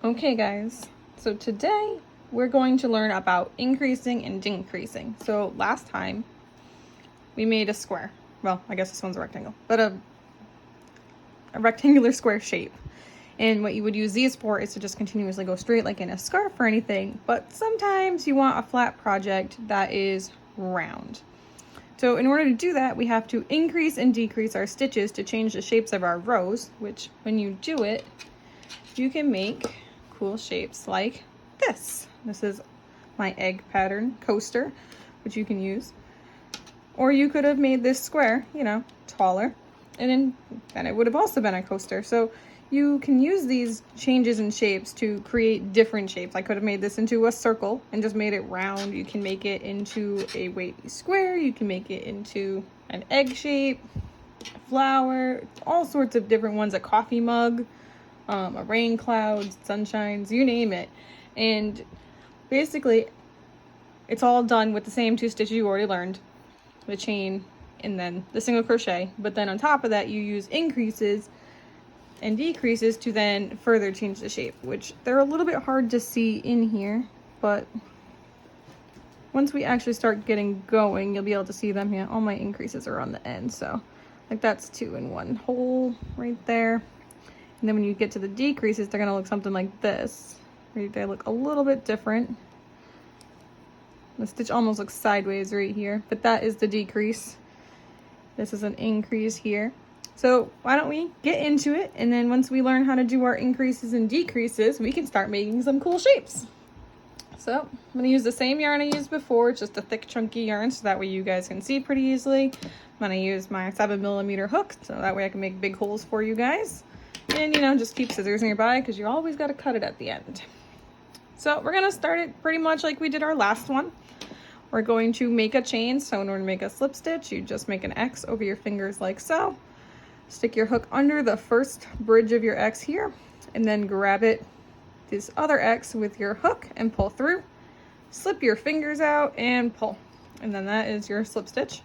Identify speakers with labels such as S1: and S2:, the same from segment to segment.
S1: Okay guys, so today we're going to learn about increasing and decreasing. So last time we made a square. Well, I guess this one's a rectangle, but a rectangular square shape. And what you would use these for is to just continuously go straight like in a scarf or anything, but sometimes you want a flat project that is round. So in order to do that, we have to increase and decrease our stitches to change the shapes of our rows, which when you do it, you can make cool shapes like this. This is my egg pattern coaster, which you can use. Or you could have made this square, taller, and then it would have also been a coaster. So you can use these changes in shapes to create different shapes. I could have made this into a circle and just made it round. You can make it into a wavy square. You can make it into an egg shape, a flower, all sorts of different ones, a coffee mug, a rain cloud, sunshines, you name it. And basically it's all done with the same 2 stitches you already learned, the chain and then the single crochet. But then on top of that, you use increases and decreases to then further change the shape, which they're a little bit hard to see in here, but once we actually start getting going, you'll be able to see them here. All my increases are on the end, so like that's 2 in 1 hole right there. And then when you get to the decreases, they're gonna look something like this. Right? They look a little bit different. The stitch almost looks sideways right here, but that is the decrease. This is an increase here. So why don't we get into it, and then once we learn how to do our increases and decreases, we can start making some cool shapes. So I'm gonna use the same yarn I used before, just a thick chunky yarn, so that way you guys can see pretty easily. I'm gonna use my 7mm hook, so that way I can make big holes for you guys. And just keep scissors nearby because you always got to cut it at the end. So we're going to start it pretty much like we did our last one. We're going to make a chain. So in order to make a slip stitch, you just make an X over your fingers like so. Stick your hook under the first bridge of your X here, and then grab this other X with your hook and pull through. Slip your fingers out and pull. And then that is your slip stitch.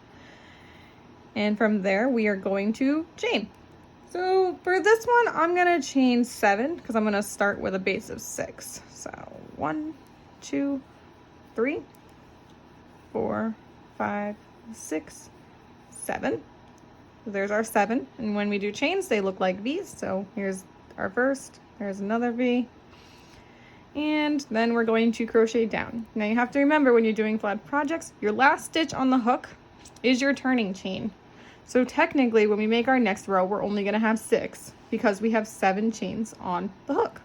S1: And from there, we are going to chain. So for this one, I'm gonna chain 7 because I'm gonna start with a base of 6. So 1, 2, 3, 4, 5, 6, 7. So there's our 7. And when we do chains, they look like V's. So here's our first, there's another V. And then we're going to crochet down. Now you have to remember when you're doing flat projects, your last stitch on the hook is your turning chain. So technically, when we make our next row, we're only going to have 6 because we have 7 chains on the hook.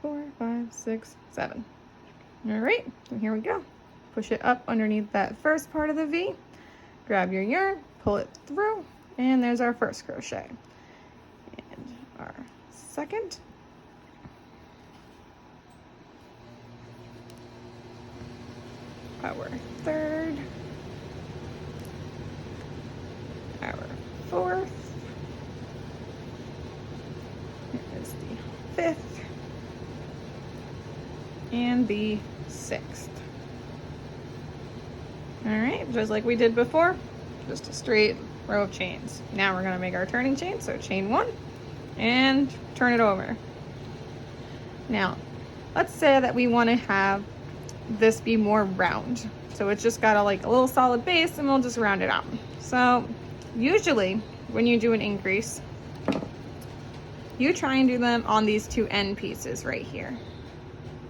S1: 4, 5, 6, 7. All right, so here we go. Push it up underneath that first part of the V. Grab your yarn, pull it through, and there's our first crochet. And our second. Our third. Our fourth. Here is the 5th. And the 6th. All right, just like we did before, just a straight row of chains. Now we're gonna make our turning chain, so chain 1 and turn it over. Now, let's say that we wanna have this be more round. So it's just got a little solid base, and we'll just round it out. So usually when you do an increase, you try and do them on these 2 end pieces right here,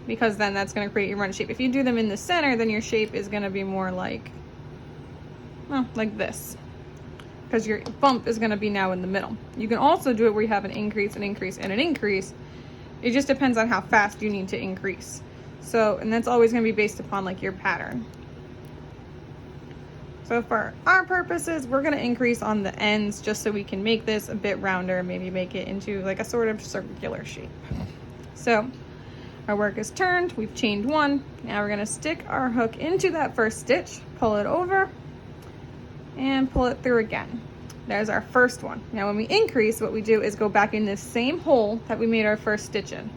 S1: because then that's going to create your run shape. If you do them in the center, then your shape is going to be more like this, because your bump is going to be now in the middle. You can also do it where you have an increase, an increase, and an increase. It just depends on how fast you need to increase. So, and that's always going to be based upon your pattern. So for our purposes, we're going to increase on the ends just so we can make this a bit rounder, maybe make it into a sort of circular shape. So our work is turned, we've chained 1. Now we're going to stick our hook into that first stitch, pull it over, and pull it through again. There's our first one. Now when we increase, what we do is go back in this same hole that we made our first stitch in.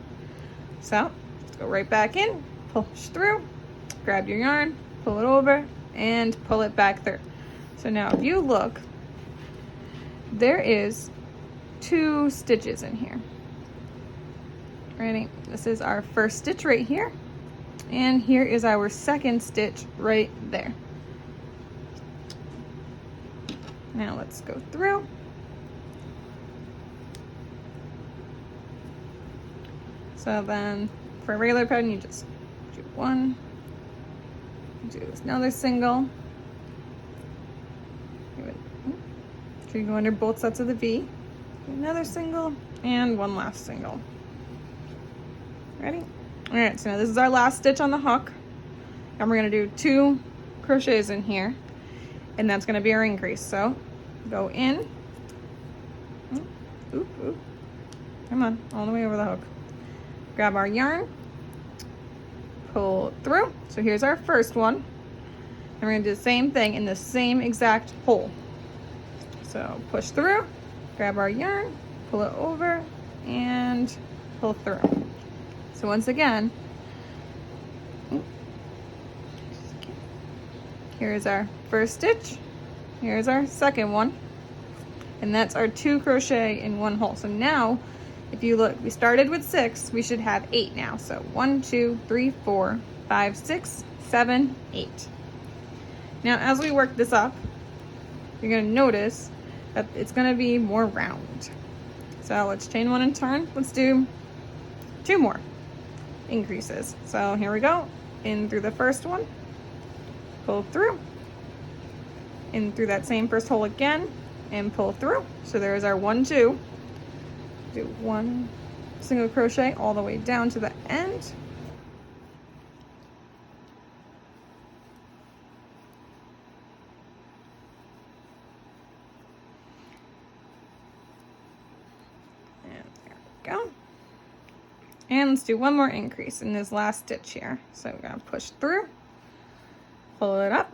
S1: So let's go right back in, push through, grab your yarn, pull it over, and pull it back through. So now if you look, there is 2 stitches in here. Ready? This is our first stitch right here. And here is our second stitch right there. Now let's go through. So then for a regular pattern, you just do one, do another single. So you go under both sets of the V, do another single, and one last single. Ready? All right, so now this is our last stitch on the hook. And we're gonna do 2 crochets in here, and that's gonna be our increase. So go in, oop, oop. Come on, all the way over the hook. Grab our yarn, pull through. So here's our first one. And we're gonna do the same thing in the same exact hole. So push through, grab our yarn, pull it over, and pull through. So once again, here's our first stitch, here's our second one, and that's our 2 crochet in 1 hole. So now, if you look, we started with 6, we should have 8 now. So 1, 2, 3, 4, 5, 6, 7, 8. Now as we work this up, you're gonna notice that it's gonna be more round. So let's chain 1 and turn. Let's do 2 more increases. So here we go, in through the first one, pull through, in through that same first hole again, and pull through. So there's our 1, 2. Do 1 single crochet all the way down to the end. And there we go. And let's do 1 more increase in this last stitch here. So we're gonna push through, pull it up,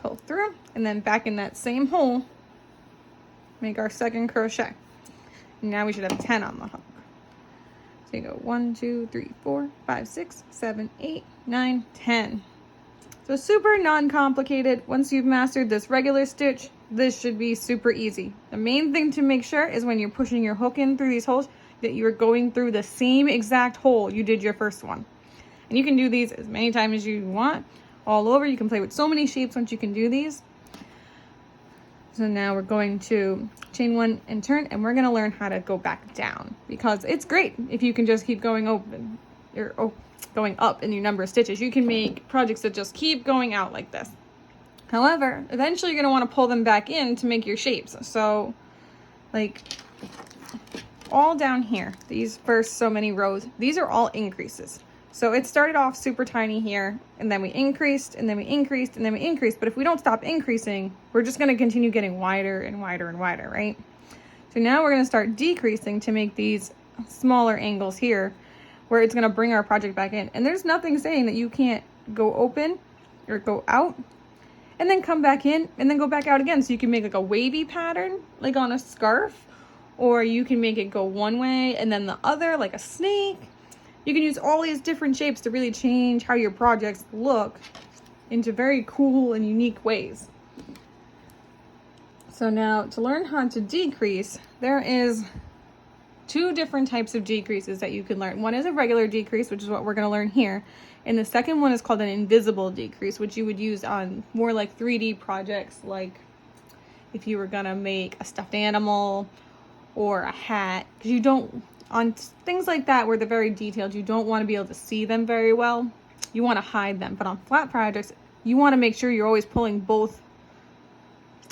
S1: pull through, and then back in that same hole, make our second crochet. Now we should have 10 on the hook. So you go 1, 2, 3, 4, 5, 6, 7, 8, 9, 10. So super non-complicated. Once you've mastered this regular stitch, this should be super easy. The main thing to make sure is when you're pushing your hook in through these holes, that you're going through the same exact hole you did your first one. And you can do these as many times as you want, all over. You can play with so many shapes once you can do these. So now we're going to chain 1 and turn, and we're gonna learn how to go back down, because it's great if you can just keep going open, or going up in your number of stitches. You can make projects that just keep going out like this. However, eventually you're gonna wanna pull them back in to make your shapes. So like all down here, these first so many rows, these are all increases. So it started off super tiny here, and then we increased, and then we increased, and then we increased. But if we don't stop increasing, we're just gonna continue getting wider and wider and wider, right? So now we're gonna start decreasing to make these smaller angles here, where it's gonna bring our project back in. And there's nothing saying that you can't go open or go out, and then come back in, and then go back out again. So you can make like a wavy pattern, like on a scarf, or you can make it go one way and then the other, like a snake. You can use all these different shapes to really change how your projects look into very cool and unique ways. So now to learn how to decrease, there is 2 different types of decreases that you can learn. One is a regular decrease, which is what we're going to learn here. And the second one is called an invisible decrease, which you would use on more like 3D projects, like if you were going to make a stuffed animal or a hat, because you don't, on things like that where they're very detailed, you don't want to be able to see them very well. You want to hide them. But on flat projects, you want to make sure you're always pulling both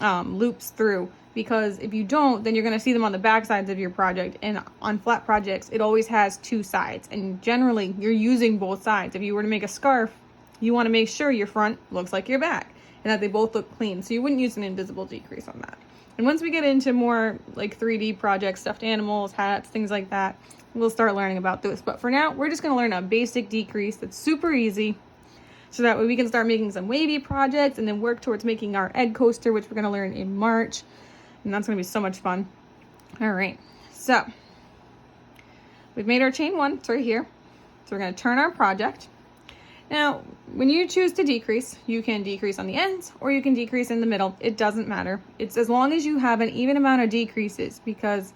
S1: loops through, because if you don't, then you're going to see them on the back sides of your project. And on flat projects, it always has 2 sides, and generally you're using both sides. If you were to make a scarf, you want to make sure your front looks like your back and that they both look clean. So you wouldn't use an invisible decrease on that. And once we get into more like 3D projects, stuffed animals, hats, things like that, we'll start learning about this. But for now, we're just going to learn a basic decrease that's super easy, so that way we can start making some wavy projects and then work towards making our egg coaster, which we're going to learn in March. And that's going to be so much fun. All right, so we've made our chain 1, it's right here. So we're going to turn our project. Now, when you choose to decrease, you can decrease on the ends or you can decrease in the middle. It doesn't matter. It's as long as you have an even amount of decreases, because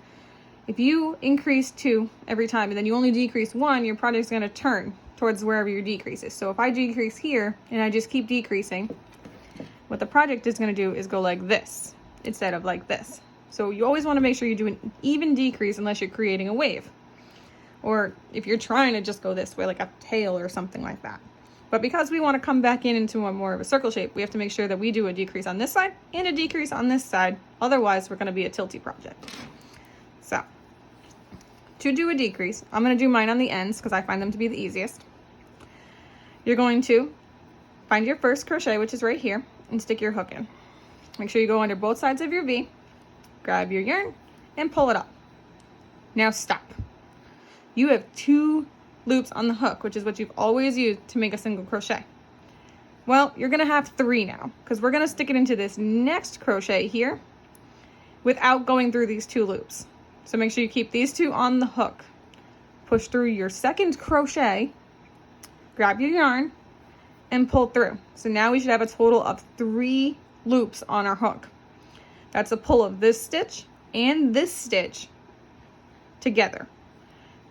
S1: If you increase 2 every time and then you only decrease 1, your project's going to turn towards wherever your decrease is. So if I decrease here and I just keep decreasing, what the project is going to do is go like this instead of like this. So you always want to make sure you do an even decrease unless you're creating a wave. Or if you're trying to just go this way, like a tail or something like that. But because we want to come back into a more of a circle shape, we have to make sure that we do a decrease on this side and a decrease on this side. Otherwise, we're going to be a tilty project. So to do a decrease, I'm going to do mine on the ends because I find them to be the easiest. You're going to find your first crochet, which is right here, and stick your hook in. Make sure you go under both sides of your V, grab your yarn, and pull it up. Now stop. You have 2 loops on the hook, which is what you've always used to make a single crochet. Well, you're going to have 3 now, because we're going to stick it into this next crochet here without going through these 2 loops. So make sure you keep these 2 on the hook. Push through your second crochet, grab your yarn, and pull through. So now we should have a total of 3 loops on our hook. That's a pull of this stitch and this stitch together.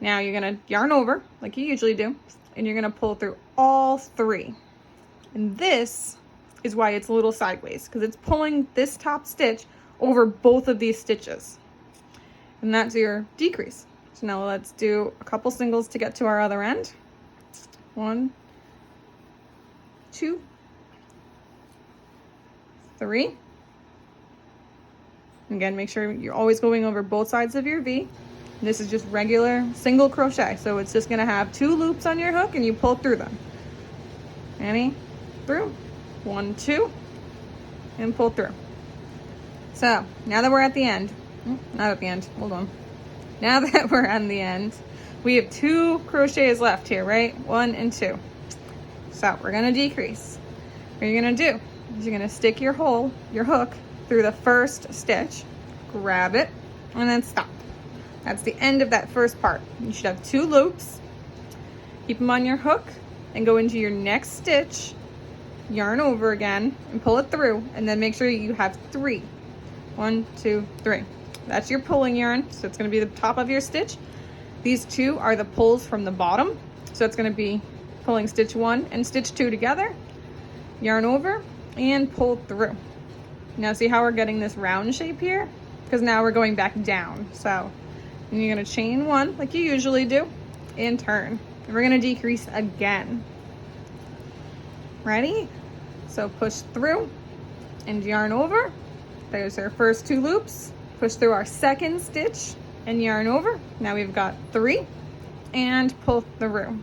S1: Now you're going to yarn over like you usually do, and you're going to pull through all 3. And this is why it's a little sideways, because it's pulling this top stitch over both of these stitches. And that's your decrease. So now let's do a couple singles to get to our other end. 1, 2, 3. Again, make sure you're always going over both sides of your V. This is just regular single crochet, so it's just going to have 2 loops on your hook and you pull through them. Ready? Through. 1, 2, and pull through. So now that we're at the end, not at the end, hold on. Now that we're on the end, we have 2 crochets left here, right? 1 and 2. So we're going to decrease. What you're going to do is you're going to stick your hook through the first stitch, grab it, and then stop. That's the end of that first part. You should have 2 loops. Keep them on your hook and go into your next stitch, yarn over again, and pull it through, and then make sure you have 3. 1, 2, 3. That's your pulling yarn, so it's going to be the top of your stitch. These 2 are the pulls from the bottom, so it's going to be pulling stitch 1 and stitch 2 together, yarn over, and pull through. Now see how we're getting this round shape here? Because now we're going back down. So you're going to chain 1 like you usually do and turn. And we're going to decrease again. Ready? So push through and yarn over. There's our first 2 loops. Push through our second stitch and yarn over. Now we've got 3 and pull through.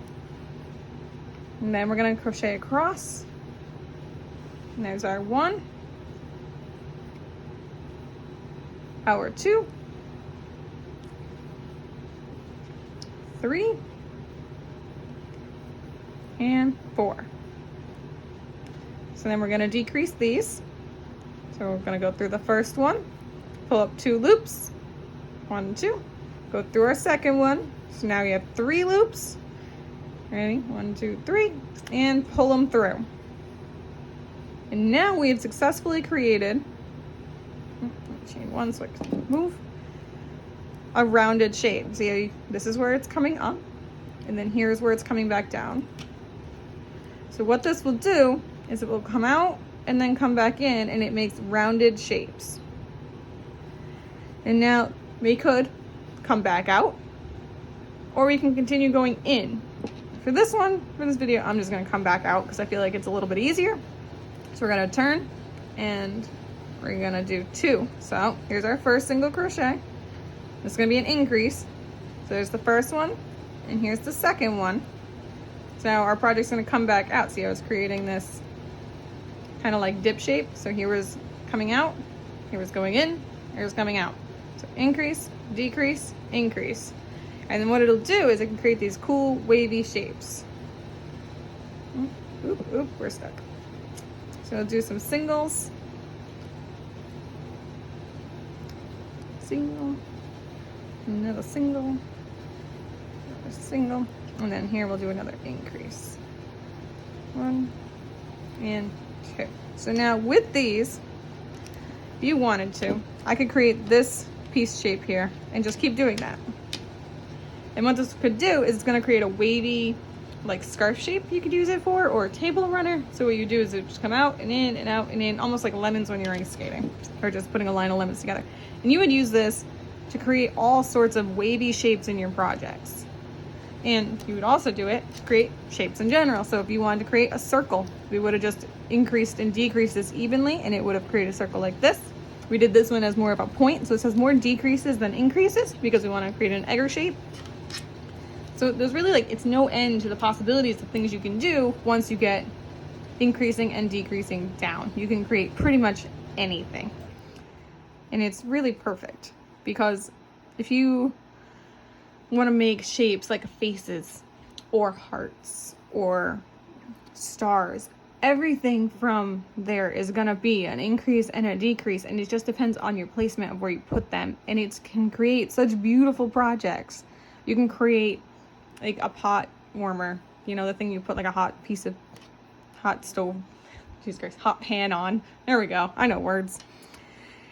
S1: And then we're going to crochet across. And there's our 1, our 2, 3, and 4. So then we're going to decrease these. So we're going to go through the first one, pull up 2 loops, 1, 2, go through our second one. So now we have 3 loops. Ready? 1, 2, 3, and pull them through. And now we have successfully created, chain 1 so I can move, a rounded shape. See, this is where it's coming up, and then here's where it's coming back down. So what this will do is it will come out and then come back in, and it makes rounded shapes. And now we could come back out, or we can continue going in. For this video, I'm just going to come back out because I feel like it's a little bit easier. So we're going to turn and we're going to do 2. So here's our first single crochet. This is going to be an increase. So there's the first one, and here's the second one. So now our project's going to come back out. See how it's creating this kind of like dip shape? So here was coming out, here was going in, here's coming out. So increase, decrease, increase. And then what it'll do is it can create these cool wavy shapes. Oop, we're stuck. So we'll do some singles. Single, another single, another single, and then here we'll do another increase. 1 and 2. So now with these, if you wanted to, I could create this piece shape here and just keep doing that. And what this could do is it's going to create a wavy like scarf shape you could use it for, or a table runner. So what you do is it just come out and in and out and in, almost like lemons when you're ice skating, or just putting a line of lemons together. And you would use this to create all sorts of wavy shapes in your projects. And you would also do it to create shapes in general. So if you wanted to create a circle, we would have just increased and decreased this evenly, and it would have created a circle like this. We did this one as more of a point, so it says more decreases than increases because we want to create an egger shape. So there's really like, it's no end to the possibilities of things you can do once you get increasing and decreasing down. You can create pretty much anything. And it's really perfect because if you want to make shapes like faces or hearts or stars, everything from there is going to be an increase and a decrease, and it just depends on your placement of where you put them. And it can create such beautiful projects. You can create like a pot warmer, you know, the thing you put like a hot piece of hot stove, Jesus Christ, hot pan on. There we go. I know words.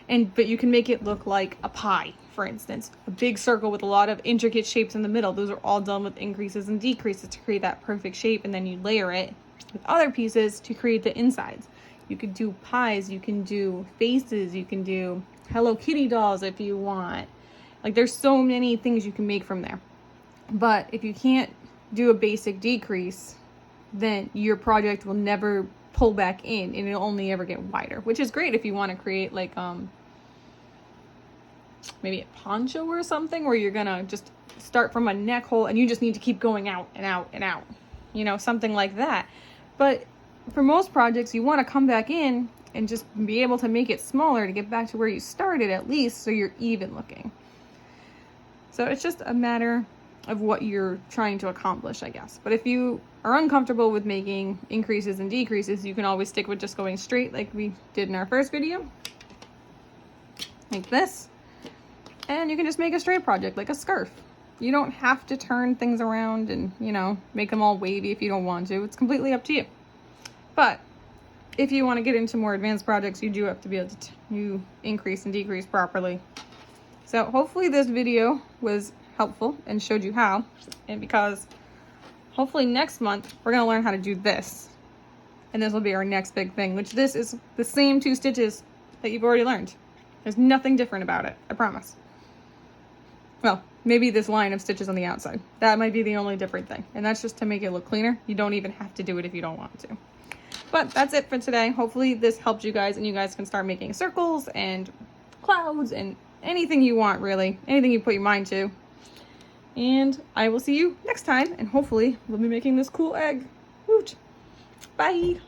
S1: But you can make it look like a pie, for instance, a big circle with a lot of intricate shapes in the middle. Those are all done with increases and decreases to create that perfect shape. And then you layer it with other pieces to create the insides. You could do pies, you can do faces, you can do Hello Kitty dolls if you want. Like there's so many things you can make from there. But if you can't do a basic decrease, then your project will never pull back in and it'll only ever get wider, which is great if you want to create like maybe a poncho or something where you're gonna just start from a neck hole and you just need to keep going out and out and out, you know, something like that. But for most projects, you want to come back in and just be able to make it smaller to get back to where you started at least, so you're even looking. So it's just a matter of what you're trying to accomplish, I guess. But if you are uncomfortable with making increases and decreases, you can always stick with just going straight like we did in our first video, like this. And you can just make a straight project like a scarf. You don't have to turn things around and, you know, make them all wavy if you don't want to. It's completely up to you. But if you want to get into more advanced projects, you do have to be able to increase and decrease properly. So hopefully this video was helpful and showed you how. And because hopefully next month we're going to learn how to do this. And this will be our next big thing, which this is the same 2 stitches that you've already learned. There's nothing different about it, I promise. Well, maybe this line of stitches on the outside. That might be the only different thing. And that's just to make it look cleaner. You don't even have to do it if you don't want to. But that's it for today. Hopefully this helped you guys and you guys can start making circles and clouds and anything you want, really. Anything you put your mind to. And I will see you next time. And hopefully we'll be making this cool egg. Woot! Bye!